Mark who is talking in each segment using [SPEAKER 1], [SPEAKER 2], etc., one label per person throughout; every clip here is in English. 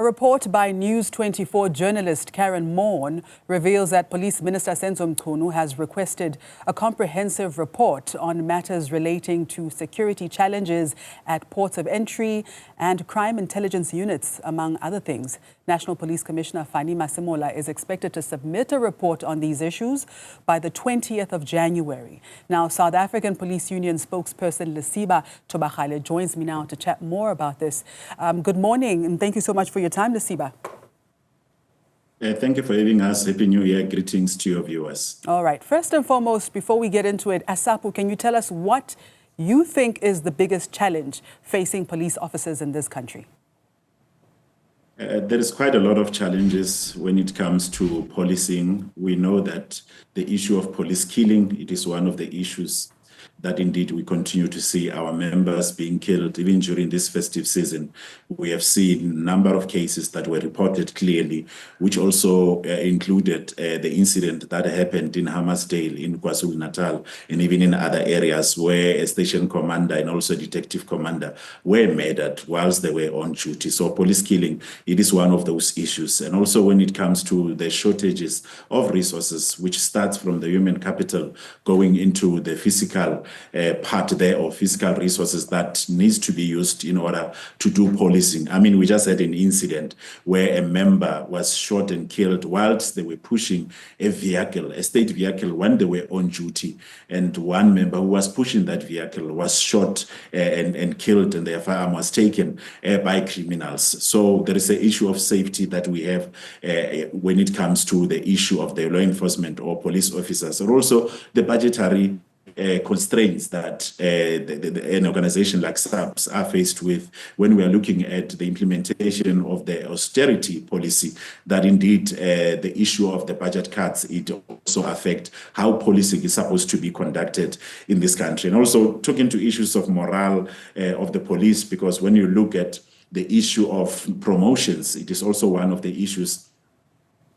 [SPEAKER 1] report by News 24 journalist Karen Morn reveals that Police Minister Senzo Mchunu has requested a comprehensive report on matters relating to security challenges at ports of entry and crime intelligence units, among other things. National Police Commissioner Fani Masimola is expected to submit a report on these issues by the 20th of January. Now, South African Police Union spokesperson Lesiba Tobagale joins me now to chat more about this. Good morning, and thank you so much for your time, Lesiba.
[SPEAKER 2] Thank you for having us. Happy New Year. Greetings to your viewers.
[SPEAKER 1] All right. First and foremost, before we get into it, as Sapu, can you tell us what you think is the biggest challenge facing police officers in this country?
[SPEAKER 2] There is quite a lot of challenges when it comes to policing. We know that the issue of police killing, it is one of the issues that indeed we continue to see our members being killed. Even during this festive season, we have seen a number of cases that were reported clearly, which also included the incident that happened in Hammarsdale in KwaZulu-Natal and even in other areas where a station commander and also a detective commander were murdered whilst they were on duty. So police killing, it is one of those issues. And also when it comes to the shortages of resources, which starts from the human capital going into the physical part there of physical resources that needs to be used in order to do policing. I mean, we just had an incident where a member was shot and killed whilst they were pushing a vehicle, a state vehicle, when they were on duty. And one member who was pushing that vehicle was shot and killed, and their firearm was taken by criminals. So there is an issue of safety that we have when it comes to the issue of the law enforcement or police officers, and also the budgetary constraints that an organization like SAPS are faced with when we are looking at the implementation of the austerity policy, that indeed the issue of the budget cuts, it also affect how policing is supposed to be conducted in this country. And also talking to issues of morale of the police, because when you look at the issue of promotions, it is also one of the issues,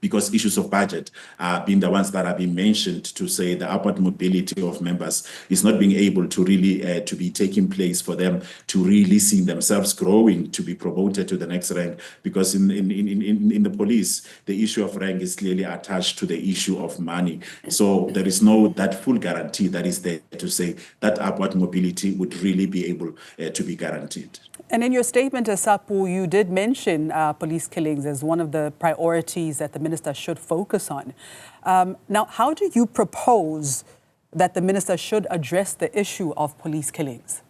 [SPEAKER 2] because issues of budget are being the ones that have been mentioned, to say the upward mobility of members is not being able to really to be taking place for them to really see themselves growing to be promoted to the next rank, because in the police the issue of rank is clearly attached to the issue of money. So there is no that full guarantee that is there to say that upward mobility would really be able to be guaranteed.
[SPEAKER 1] And in your statement, Sapu, you did mention police killings as one of the priorities that the minister should focus on. Now, how do you propose that the minister should address the issue of police killings?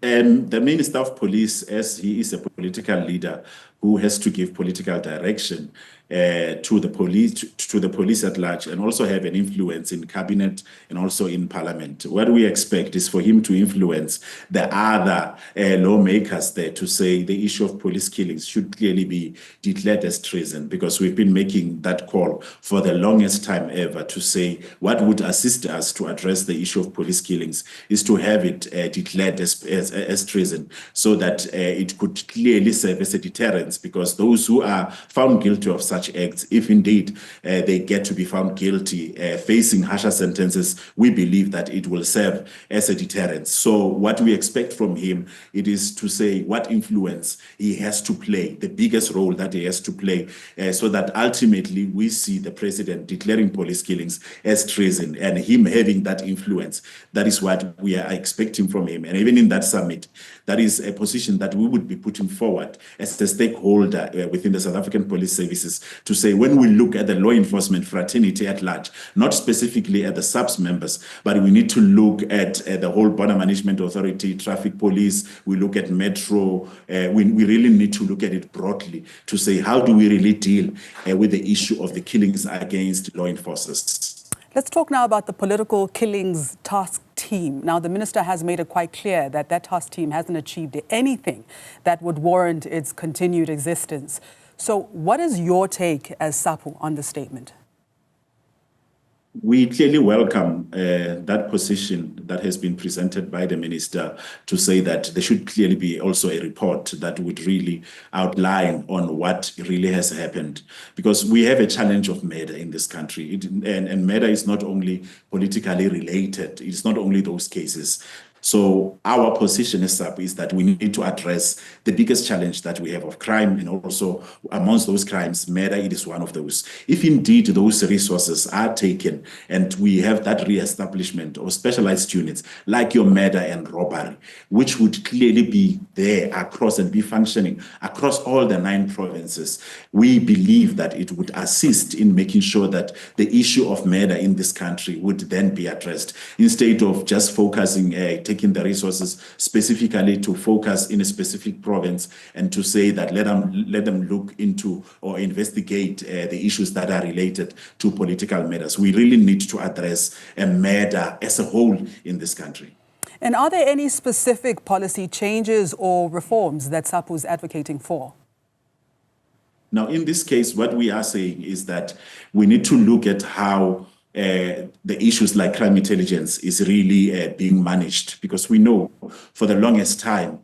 [SPEAKER 2] The Minister of Police, as he is a political leader who has to give political direction to the police at large, and also have an influence in cabinet and also in parliament. What we expect is for him to influence the other lawmakers there to say the issue of police killings should clearly be declared as treason, because we've been making that call for the longest time ever to say what would assist us to address the issue of police killings is to have it declared as treason, so that it could clearly serve as a deterrence, because those who are found guilty of such acts, if indeed they get to be found guilty, facing harsher sentences, we believe that it will serve as a deterrent. So what we expect from him, it is to say what influence he has to play, the biggest role that he has to play, so that ultimately we see the president declaring police killings as treason, and him having that influence. That is what we are expecting from him. And even in that summit, that is a position that we would be putting forward as a stakeholder within the South African Police Services, to say when we look at the law enforcement fraternity at large, not specifically at the SAPS members, but we need to look at the whole Border Management Authority, traffic police, we look at Metro, we really need to look at it broadly to say how do we really deal with the issue of the killings against law enforcers.
[SPEAKER 1] Let's talk now about the political killings task team. Now, the minister has made it quite clear that that task team hasn't achieved anything that would warrant its continued existence. So what is your take as Sapu on the statement?
[SPEAKER 2] We clearly welcome that position that has been presented by the minister, to say that there should clearly be also a report that would really outline on what really has happened, because we have a challenge of murder in this country, and murder is not only politically related, it's not only those cases. So our position as Sapu is that we need to address the biggest challenge that we have of crime, and also amongst those crimes, murder, it is one of those. If indeed those resources are taken and we have that re-establishment of specialized units like your murder and robbery, which would clearly be there across and be functioning across all the 9 provinces, we believe that it would assist in making sure that the issue of murder in this country would then be addressed, instead of just focusing, taking the resources specifically to focus in a specific province and to say that let them look into or investigate the issues that are related to political matters. We really need to address murder as a whole in this country.
[SPEAKER 1] And are there any specific policy changes or reforms that Sapu is advocating for?
[SPEAKER 2] Now, in this case, what we are saying is that we need to look at how the issues like crime intelligence is really being managed, because we know for the longest time,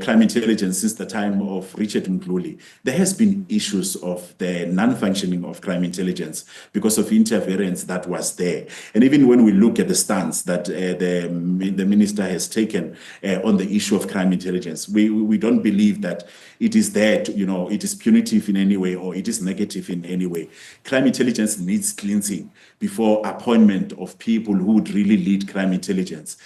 [SPEAKER 2] crime intelligence since the time of Richard Mhluli, there has been issues of the non-functioning of crime intelligence because of interference that was there. And even when we look at the stance that the minister has taken on the issue of crime intelligence, we don't believe that it is there to, it is punitive in any way or it is negative in any way. Crime intelligence needs cleansing before appointment of people who would really lead crime intelligence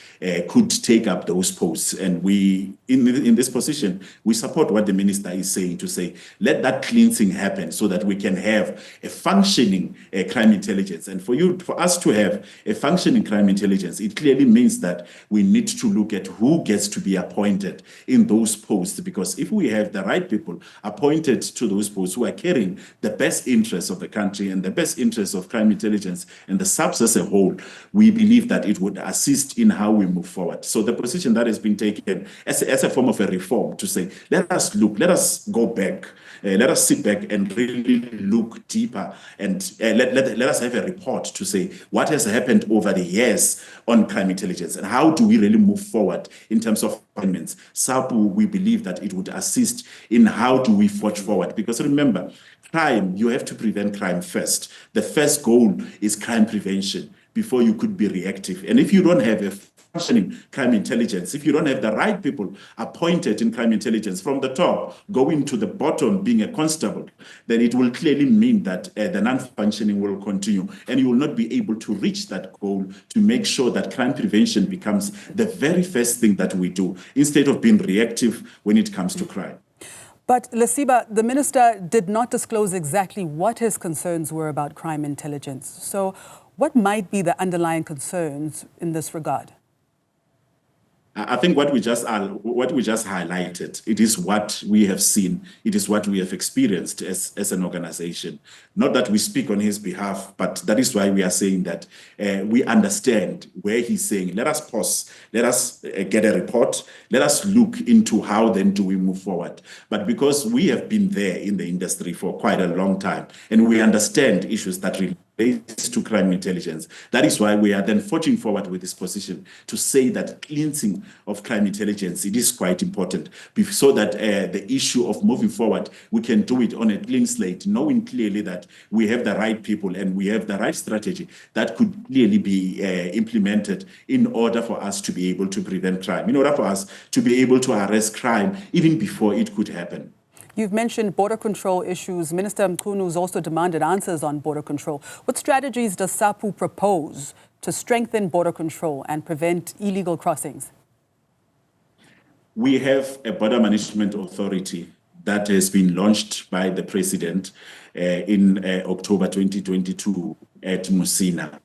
[SPEAKER 2] could take up those posts. And we, in this position, we support what the minister is saying, to say, let that cleansing happen so that we can have a functioning crime intelligence. And for us to have a functioning crime intelligence, it clearly means that we need to look at who gets to be appointed in those posts, because if we have the right people appointed to those posts who are carrying the best interests of the country and the best interests of crime intelligence and the SAPS as a whole, we believe that it would assist in how we move forward. So the position that has been taken as a form of a reform, to say, let us go back, let us sit back and really look deeper, and let us have a report to say what has happened over the years on crime intelligence and how do we really move forward in terms of appointments. Sapu, we believe that it would assist in how do we forge forward, because remember, crime, you have to prevent crime first. The first goal is crime prevention before you could be reactive. And if you don't have a functioning crime intelligence, if you don't have the right people appointed in crime intelligence from the top going to the bottom being a constable, then it will clearly mean that the non-functioning will continue, and you will not be able to reach that goal to make sure that crime prevention becomes the very first thing that we do, instead of being reactive when it comes to crime.
[SPEAKER 1] But Lesiba, the minister did not disclose exactly what his concerns were about crime intelligence. So what might be the underlying concerns in this regard?
[SPEAKER 2] I think what we just highlighted, it is what we have seen, it is what we have experienced as an organization. Not that we speak on his behalf, but that is why we are saying that we understand where he's saying, let us pause, let us get a report, let us look into how then do we move forward. But because we have been there in the industry for quite a long time, and we understand issues that relates to crime intelligence. That is why we are then forging forward with this position to say that cleansing of crime intelligence, it is quite important, so that the issue of moving forward, we can do it on a clean slate, knowing clearly that we have the right people and we have the right strategy that could clearly be implemented in order for us to be able to prevent crime, in order for us to be able to arrest crime even before it could happen.
[SPEAKER 1] You've mentioned border control issues. Minister Mchunu has also demanded answers on border control. What strategies does Sapu propose to strengthen border control and prevent illegal crossings?
[SPEAKER 2] We have a border management authority that has been launched by the president in October 2022 at Musina.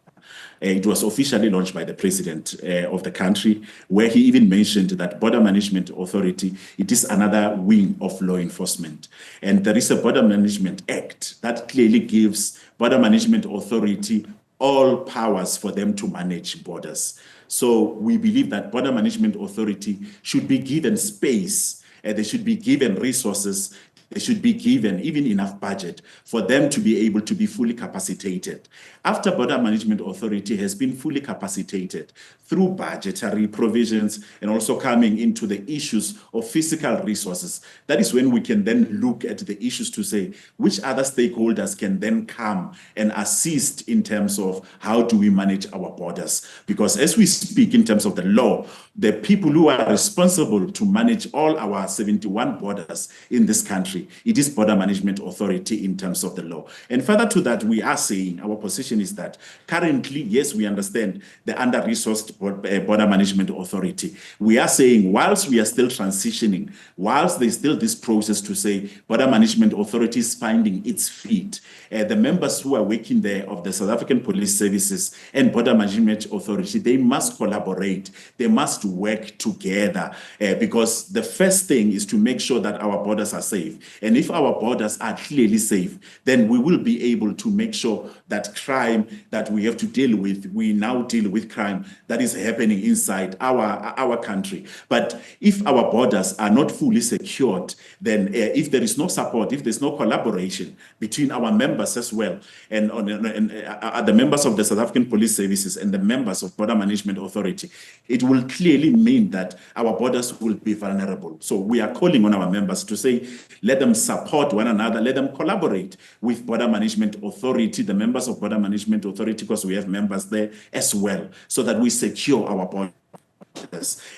[SPEAKER 2] It was officially launched by the president of the country, where he even mentioned that Border Management Authority, it is another wing of law enforcement. And there is a Border Management Act that clearly gives Border Management Authority all powers for them to manage borders. So we believe that Border Management Authority should be given space They should be given resources. They should be given even enough budget for them to be able to be fully capacitated. After Border Management Authority has been fully capacitated through budgetary provisions and also coming into the issues of physical resources, that is when we can then look at the issues to say which other stakeholders can then come and assist in terms of how do we manage our borders. Because as we speak in terms of the law, the people who are responsible to manage all our 71 borders in this country, it is Border Management Authority in terms of the law. And further to that, we are saying, our position is that currently, yes, we understand the under-resourced Border Management Authority. We are saying, whilst we are still transitioning, whilst there's still this process to say Border Management Authority is finding its feet, the members who are working there of the South African Police Services and Border Management Authority, they must collaborate. They must work together because the first thing is to make sure that our borders are safe. And if our borders are clearly safe, then we will be able to make sure that crime that we have to deal with, we now deal with crime that is happening inside our country. But if our borders are not fully secured, then if there is no support, if there's no collaboration between our members as well, and the members of the South African Police Services and the members of Border Management Authority, it will clearly mean that our borders will be vulnerable. So we are calling on our members to say, let them support one another, let them collaborate with Border Management Authority, the members of Border Management Authority, because we have members there as well, so that we secure our borders.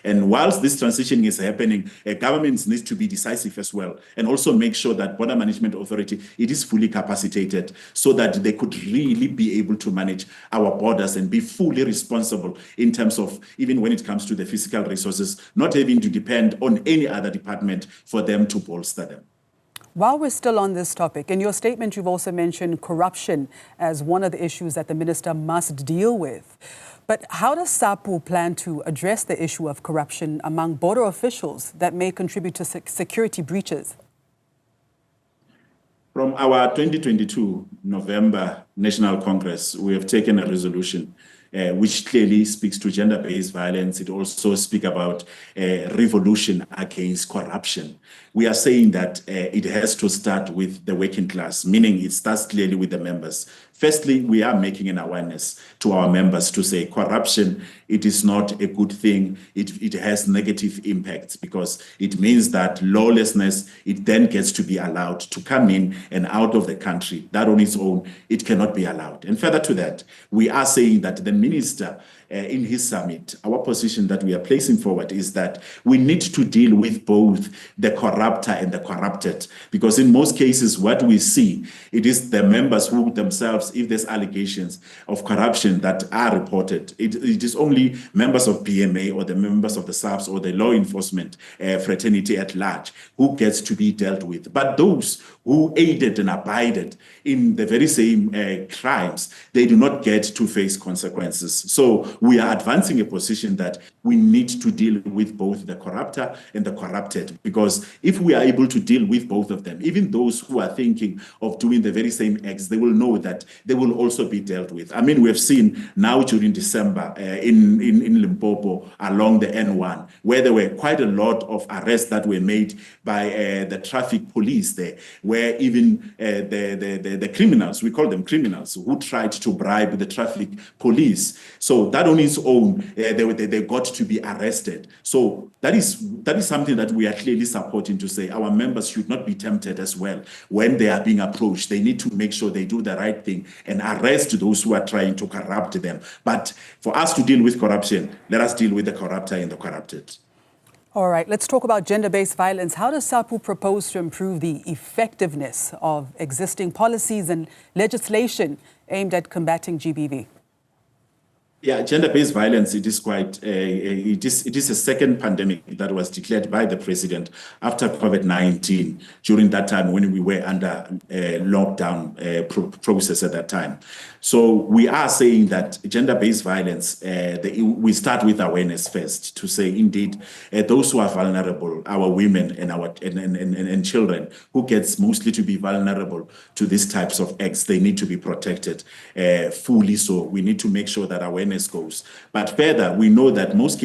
[SPEAKER 2] And whilst this transition is happening, governments need to be decisive as well, and also make sure that Border Management Authority, it is fully capacitated so that they could really be able to manage our borders and be fully responsible in terms of, even when it comes to the physical resources, not having to depend on any other department for them to bolster them.
[SPEAKER 1] While we're still on this topic, in your statement, you've also mentioned corruption as one of the issues that the minister must deal with. But how does Sapu plan to address the issue of corruption among border officials that may contribute to security breaches?
[SPEAKER 2] From our 2022 November National Congress, we have taken a resolution which clearly speaks to gender-based violence. It also speaks about revolution against corruption. We are saying that it has to start with the working class, meaning it starts clearly with the members. Firstly, we are making an awareness to our members to say corruption, it is not a good thing. It has negative impacts because it means that lawlessness, it then gets to be allowed to come in and out of the country. That on its own, it cannot be allowed. And further to that, we are saying that the minister in his summit, our position that we are placing forward is that we need to deal with both the corrupter and the corrupted, because in most cases what we see, it is the members who themselves, if there's allegations of corruption that are reported, it is only members of BMA or the members of the SAPS or the law enforcement fraternity at large who gets to be dealt with. But those who aided and abided in the very same crimes, they do not get to face consequences. So we are advancing a position that we need to deal with both the corrupter and the corrupted, because if we are able to deal with both of them, even those who are thinking of doing the very same acts, they will know that they will also be dealt with. I mean, we have seen now during December in Limpopo along the N1, where there were quite a lot of arrests that were made by the traffic police there, where even the criminals, we call them criminals, who tried to bribe the traffic police. So that on its own, they got to be arrested. So that is something that we are clearly supporting, to say our members should not be tempted as well. When they are being approached, they need to make sure they do the right thing and arrest those who are trying to corrupt them. But for us to deal with corruption, let us deal with the corrupter and the corrupted.
[SPEAKER 1] All right, let's talk about gender-based violence. How does Sapu propose to improve the effectiveness of existing policies and legislation aimed at combating GBV?
[SPEAKER 2] Yeah, gender-based violence, it is quite, it is a second pandemic that was declared by the president after COVID-19, during that time when we were under a lockdown process at that time. So we are saying that gender-based violence, we start with awareness first, to say indeed those who are vulnerable, our women and our and children, who gets mostly to be vulnerable to these types of acts, they need to be protected fully. So we need to make sure that awareness goes. But further, we know that most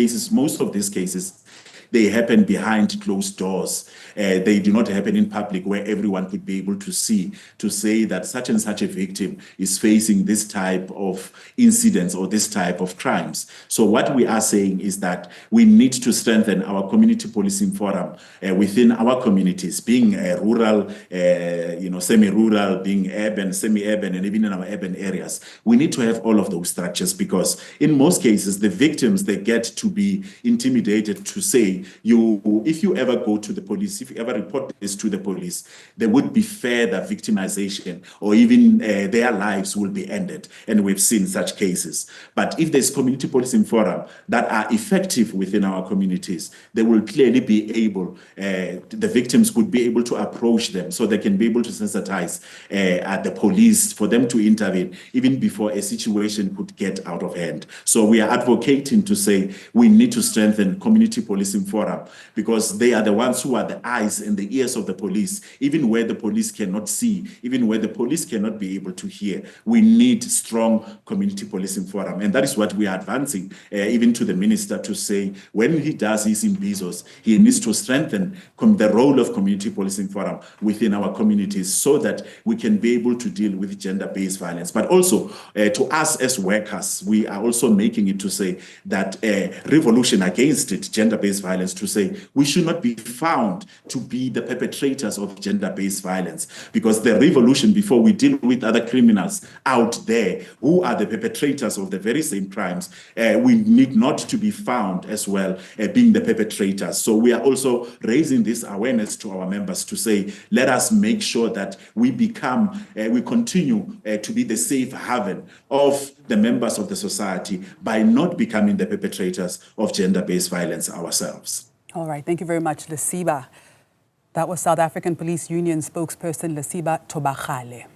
[SPEAKER 2] of these cases, they happen behind closed doors. They do not happen in public where everyone could be able to see, to say that such and such a victim is facing this type of incidents or this type of crimes. So what we are saying is that we need to strengthen our community policing forum within our communities, being rural, semi-rural, being urban, semi-urban, and even in our urban areas. We need to have all of those structures, because in most cases, the victims, they get to be intimidated to say, if you ever go to the police, if you ever report this to the police, there would be further victimization, or even their lives will be ended. And we've seen such cases. But if there's community policing forum that are effective within our communities, they will clearly be able, the victims would be able to approach them, so they can be able to sensitize at the police for them to intervene even before a situation could get out of hand. So we are advocating to say we need to strengthen community policing forum, because they are the ones who are the eyes and the ears of the police, even where the police cannot see, even where the police cannot be able to hear. We need strong community policing forum, and that is what we are advancing even to the minister, to say when he does his imbizos, he needs to strengthen the role of community policing forum within our communities, so that we can be able to deal with gender-based violence. But also to us as workers, we are also making it to say that revolution against it, gender-based violence, to say we should not be found to be the perpetrators of gender-based violence, because the revolution, before we deal with other criminals out there who are the perpetrators of the very same crimes, we need not to be found as well being the perpetrators. So we are also raising this awareness to our members to say, let us make sure that we continue to be the safe haven of the members of the society by not becoming the perpetrators of gender-based violence ourselves.
[SPEAKER 1] All right, thank you very much, Lesiba. That was South African Police Union spokesperson Lesiba Tobagale.